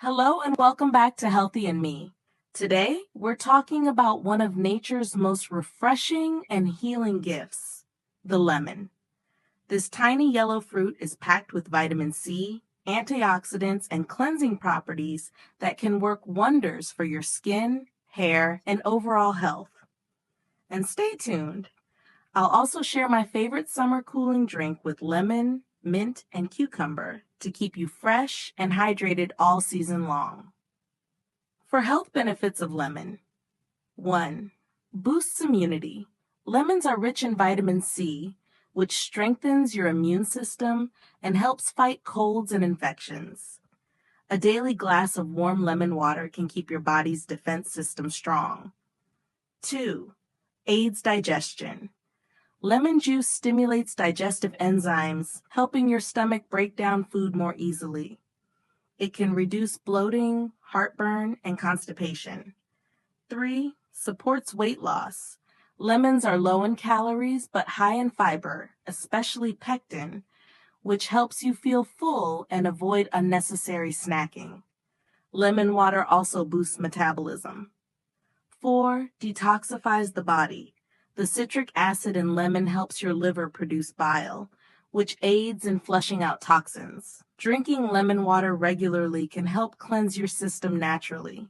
Hello and welcome back to Healthy and Me. Today, we're talking about one of nature's most refreshing and healing gifts, the lemon. This tiny yellow fruit is packed with vitamin C, antioxidants, and cleansing properties that can work wonders for your skin, hair, and overall health. And stay tuned. I'll also share my favorite summer cooling drink with lemon, mint, and cucumber to keep you fresh and hydrated all season long. For health benefits of lemon: 1. Boosts immunity. Lemons are rich in vitamin C, which strengthens your immune system and helps fight colds and infections. A daily glass of warm lemon water can keep your body's defense system strong. 2. Aids digestion. Lemon juice stimulates digestive enzymes, helping your stomach break down food more easily. It can reduce bloating, heartburn, and constipation. 3. Supports weight loss. Lemons are low in calories but high in fiber, especially pectin, which helps you feel full and avoid unnecessary snacking. Lemon water also boosts metabolism. 4. Detoxifies the body. The citric acid in lemon helps your liver produce bile, which aids in flushing out toxins. Drinking lemon water regularly can help cleanse your system naturally.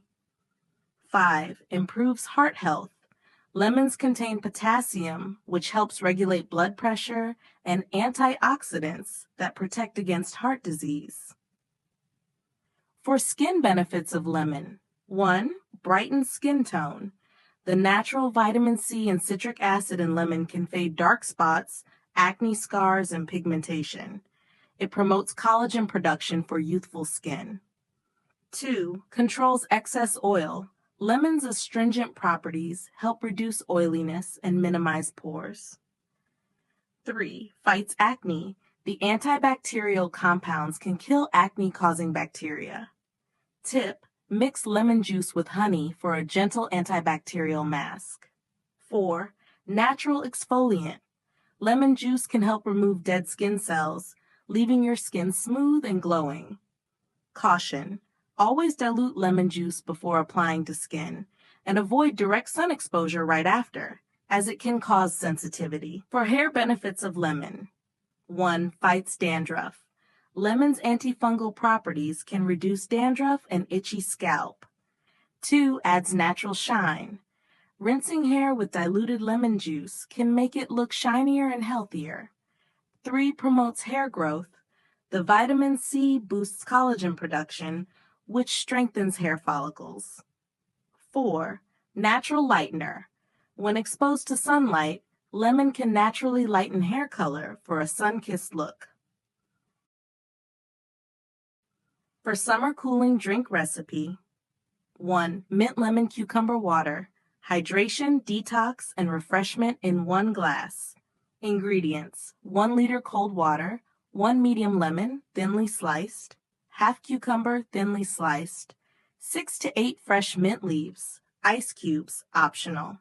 5. Improves heart health. Lemons contain potassium, which helps regulate blood pressure, and antioxidants that protect against heart disease. For skin benefits of lemon: 1. Brightens skin tone. The natural vitamin C and citric acid in lemon can fade dark spots, acne scars, and pigmentation. It promotes collagen production for youthful skin. 2. Controls excess oil. Lemon's astringent properties help reduce oiliness and minimize pores. 3. Fights acne. The antibacterial compounds can kill acne-causing bacteria. Tip: mix lemon juice with honey for a gentle antibacterial mask. 4. Natural exfoliant. Lemon juice can help remove dead skin cells, leaving your skin smooth and glowing. Caution: always dilute lemon juice before applying to skin, and avoid direct sun exposure right after, as it can cause sensitivity. For hair benefits of lemon: 1. Fights dandruff. Lemon's antifungal properties can reduce dandruff and itchy scalp. 2. Adds natural shine. Rinsing hair with diluted lemon juice can make it look shinier and healthier. 3. Promotes hair growth. The vitamin C boosts collagen production, which strengthens hair follicles. 4. Natural lightener. When exposed to sunlight, lemon can naturally lighten hair color for a sun-kissed look. For summer cooling drink recipe: 1. Mint lemon cucumber water. Hydration, detox, and refreshment in 1 glass. Ingredients: 1 liter cold water, 1 medium lemon, thinly sliced, half cucumber, thinly sliced, 6 to 8 fresh mint leaves, ice cubes, optional.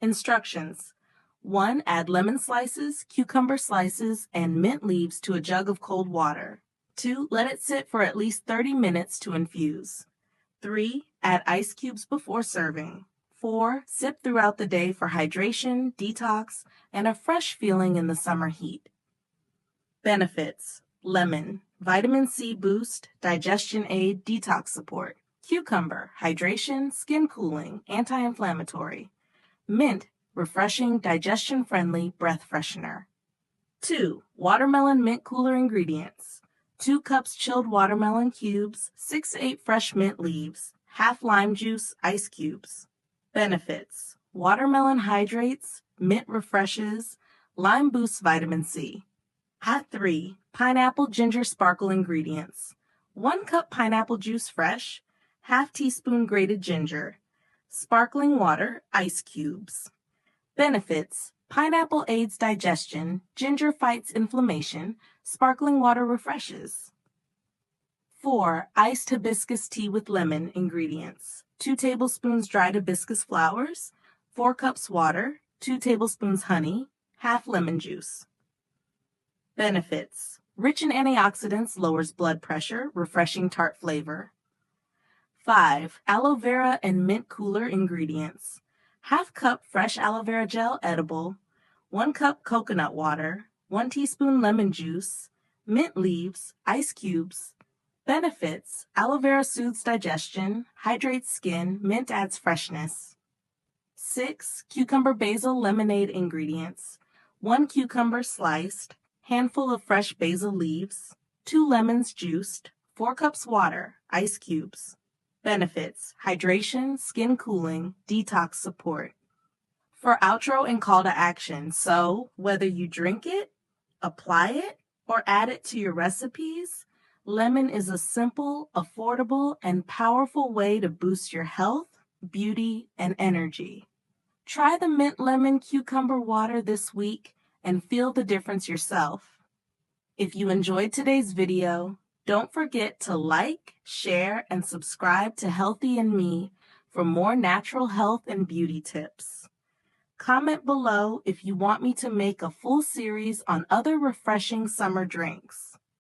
Instructions: 1. Add lemon slices, cucumber slices, and mint leaves to a jug of cold water. 2. Let it sit for at least 30 minutes to infuse. 3. Add ice cubes before serving. 4. Sip throughout the day for hydration, detox, and a fresh feeling in the summer heat. Benefits: lemon, vitamin C boost, digestion aid, detox support. Cucumber, hydration, skin cooling, anti-inflammatory. Mint, refreshing, digestion-friendly, breath freshener. 2. Watermelon mint cooler ingredients: 2 cups chilled watermelon cubes, 6 to 8 fresh mint leaves, half lime juice, ice cubes. Benefits: watermelon hydrates, mint refreshes, lime boosts vitamin C. Hot 3. Pineapple ginger sparkle ingredients: 1 cup pineapple juice fresh, half teaspoon grated ginger, sparkling water, ice cubes. Benefits: pineapple aids digestion, ginger fights inflammation, sparkling water refreshes. 4. Iced hibiscus tea with lemon ingredients: 2 tablespoons dried hibiscus flowers, 4 cups water, 2 tablespoons honey, half lemon juice. Benefits: rich in antioxidants, lowers blood pressure, refreshing tart flavor. 5. Aloe vera and mint cooler ingredients. Half cup fresh aloe vera gel edible, 1 cup coconut water, 1 teaspoon lemon juice, mint leaves, ice cubes. Benefits: aloe vera soothes digestion, hydrates skin, mint adds freshness. 6. Cucumber basil lemonade ingredients. 1 cucumber sliced, handful of fresh basil leaves, 2 lemons juiced, 4 cups water, ice cubes. Benefits: hydration, skin cooling, detox support. For outro and call to action, so whether you drink it, apply it, or add it to your recipes, lemon is a simple, affordable, and powerful way to boost your health, beauty, and energy. Try the mint lemon cucumber water this week and feel the difference yourself. If you enjoyed today's video, don't forget to like, share, and subscribe to Healthy and Me for more natural health and beauty tips. Comment below if you want me to make a full series on other refreshing summer drinks.